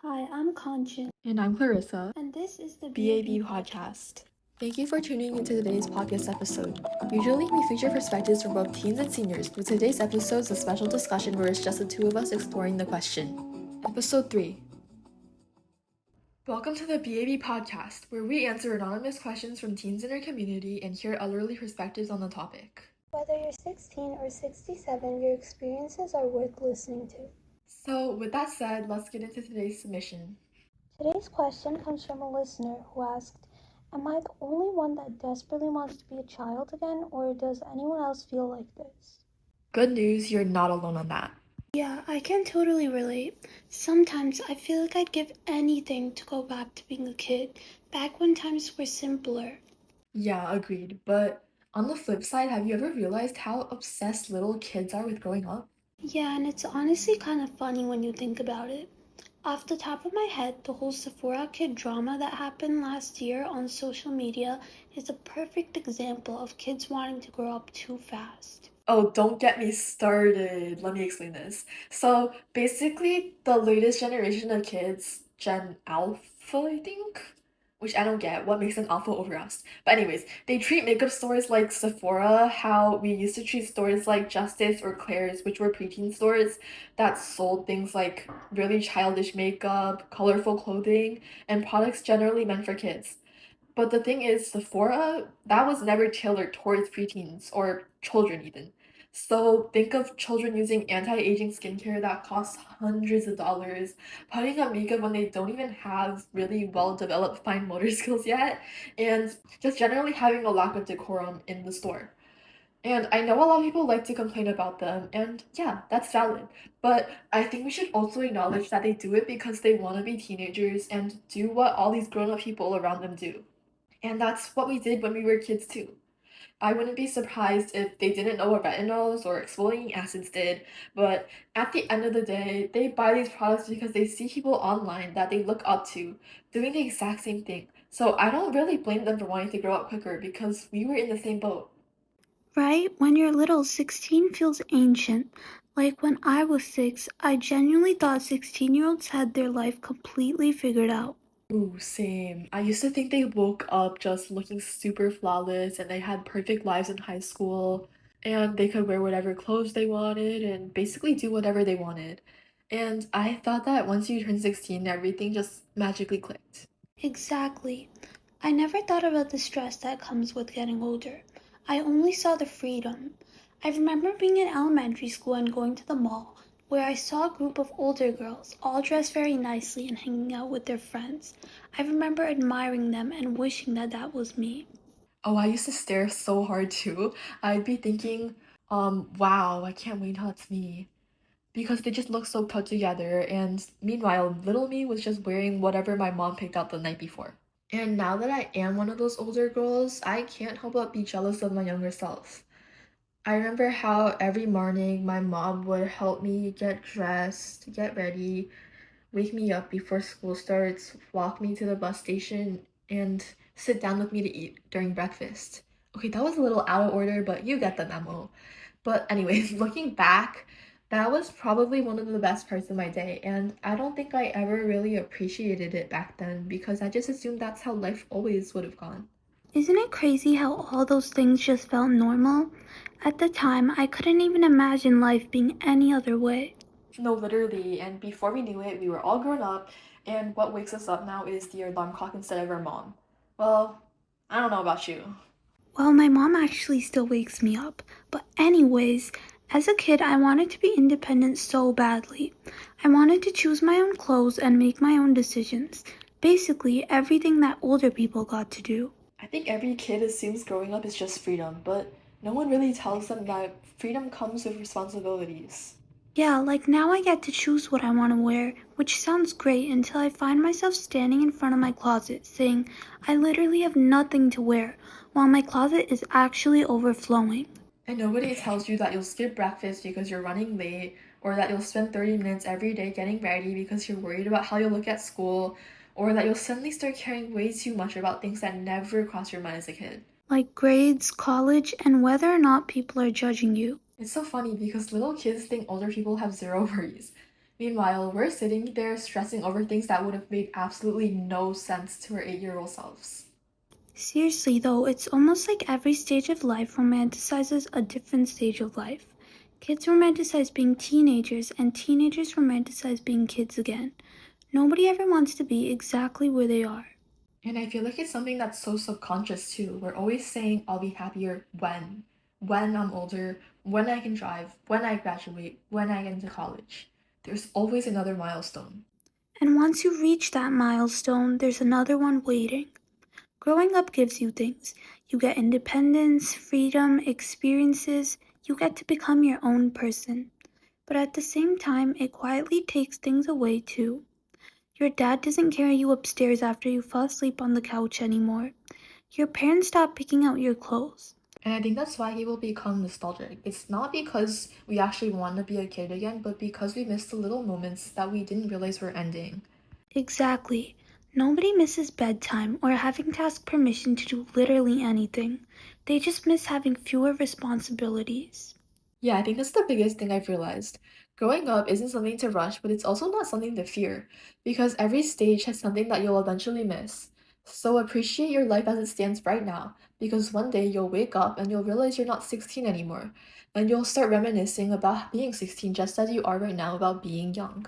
Hi, I'm Kanchan, And I'm Clarissa, and this is the BAB podcast. Thank you for tuning into today's podcast episode. Usually, we feature perspectives from both teens and seniors, but today's episode is a special discussion where it's just the two of us exploring the question. Episode 3. Welcome to the BAB podcast, where we answer anonymous questions from teens in our community and hear elderly perspectives on the topic. Whether you're 16 or 67, your experiences are worth listening to. So, with that said, let's get into today's submission. Today's question comes from a listener who asked, am I the only one that desperately wants to be a child again, or does anyone else feel like this? Good news, you're not alone on that. Yeah, I can totally relate. Sometimes I feel like I'd give anything to go back to being a kid, back when times were simpler. Yeah, agreed. But on the flip side, have you ever realized how obsessed little kids are with growing up? Yeah, and it's honestly kind of funny when you think about it. Off the top of my head, the whole Sephora kid drama that happened last year on social media is a perfect example of kids wanting to grow up too fast. Oh, don't get me started. Let me explain this. So basically, the latest generation of kids, Gen Alpha, I think, which I don't get. What makes them alpha over us? But anyways, they treat makeup stores like Sephora, how we used to treat stores like Justice or Claire's, which were preteen stores that sold things like really childish makeup, colorful clothing, and products generally meant for kids. But the thing is, Sephora, that was never tailored towards preteens or children even. So think of children using anti-aging skincare that costs hundreds of dollars, putting on makeup when they don't even have really well-developed fine motor skills yet, and just generally having a lack of decorum in the store. And I know a lot of people like to complain about them, and yeah, that's valid. But I think we should also acknowledge that they do it because they want to be teenagers and do what all these grown-up people around them do. And that's what we did when we were kids too. I wouldn't be surprised if they didn't know what retinols or exfoliating acids did, but at the end of the day, they buy these products because they see people online that they look up to doing the exact same thing. So I don't really blame them for wanting to grow up quicker because we were in the same boat. Right? When you're little, 16 feels ancient. Like when I was 6, I genuinely thought 16-year-olds had their life completely figured out. Ooh, same. I used to think they woke up just looking super flawless and they had perfect lives in high school and they could wear whatever clothes they wanted and basically do whatever they wanted. And I thought that once you turned 16, everything just magically clicked. Exactly. I never thought about the stress that comes with getting older. I only saw the freedom. I remember being in elementary school and going to the mall, where I saw a group of older girls, all dressed very nicely and hanging out with their friends. I remember admiring them and wishing that that was me. Oh, I used to stare so hard too. I'd be thinking, wow, I can't wait till it's me. Because they just look so put together, and meanwhile, little me was just wearing whatever my mom picked out the night before. And now that I am one of those older girls, I can't help but be jealous of my younger self. I remember how every morning my mom would help me get dressed, get ready, wake me up before school starts, walk me to the bus station, and sit down with me to eat during breakfast. Okay, that was a little out of order, but you get the memo. But anyways, looking back, that was probably one of the best parts of my day, and I don't think I ever really appreciated it back then because I just assumed that's how life always would have gone. Isn't it crazy how all those things just felt normal? At the time, I couldn't even imagine life being any other way. No, literally, and before we knew it, we were all grown up, and what wakes us up now is the alarm clock instead of our mom. Well, I don't know about you. Well, my mom actually still wakes me up. But anyways, as a kid, I wanted to be independent so badly. I wanted to choose my own clothes and make my own decisions. Basically, everything that older people got to do. I think every kid assumes growing up is just freedom, but no one really tells them that freedom comes with responsibilities. Yeah, like now I get to choose what I want to wear, which sounds great until I find myself standing in front of my closet saying, I literally have nothing to wear, while my closet is actually overflowing. And nobody tells you that you'll skip breakfast because you're running late, or that you'll spend 30 minutes every day getting ready because you're worried about how you'll look at school, or that you'll suddenly start caring way too much about things that never crossed your mind as a kid. Like grades, college, and whether or not people are judging you. It's so funny because little kids think older people have zero worries. Meanwhile, we're sitting there stressing over things that would have made absolutely no sense to our 8-year-old selves. Seriously though, it's almost like every stage of life romanticizes a different stage of life. Kids romanticize being teenagers, and teenagers romanticize being kids again. Nobody ever wants to be exactly where they are. And I feel like it's something that's so subconscious too. We're always saying, I'll be happier when. When I'm older, when I can drive, when I graduate, when I get into college. There's always another milestone. And once you reach that milestone, there's another one waiting. Growing up gives you things. You get independence, freedom, experiences. You get to become your own person. But at the same time, it quietly takes things away too. Your dad doesn't carry you upstairs after you fall asleep on the couch anymore. Your parents stop picking out your clothes. And I think that's why he will become nostalgic. It's not because we actually want to be a kid again, but because we miss the little moments that we didn't realize were ending. Exactly. Nobody misses bedtime or having to ask permission to do literally anything. They just miss having fewer responsibilities. Yeah, I think that's the biggest thing I've realized. Growing up isn't something to rush, but it's also not something to fear, because every stage has something that you'll eventually miss. So appreciate your life as it stands right now, because one day you'll wake up and you'll realize you're not 16 anymore, and you'll start reminiscing about being 16 just as you are right now about being young.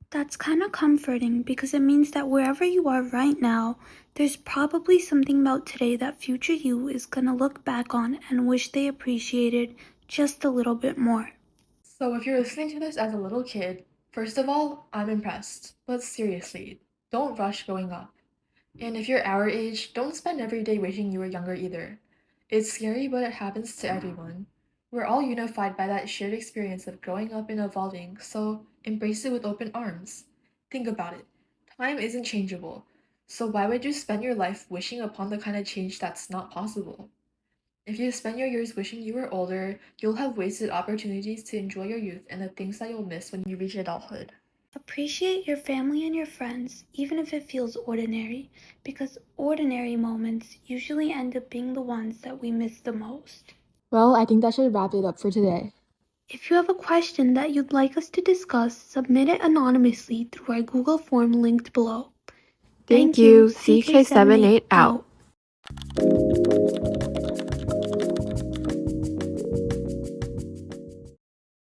That's kind of comforting because it means that wherever you are right now, there's probably something about today that future you is gonna look back on and wish they appreciated just a little bit more. So if you're listening to this as a little kid, first of all, I'm impressed. But seriously, don't rush growing up. And if you're our age, don't spend every day wishing you were younger either. It's scary, but it happens to everyone. We're all unified by that shared experience of growing up and evolving, so embrace it with open arms. Think about it. Time isn't changeable, so why would you spend your life wishing upon the kind of change that's not possible? If you spend your years wishing you were older, you'll have wasted opportunities to enjoy your youth and the things that you'll miss when you reach adulthood. Appreciate your family and your friends, even if it feels ordinary, because ordinary moments usually end up being the ones that we miss the most. Well, I think that should wrap it up for today. If you have a question that you'd like us to discuss, submit it anonymously through our Google form linked below. Thank Thank you, you. CK78 CK78 out. out.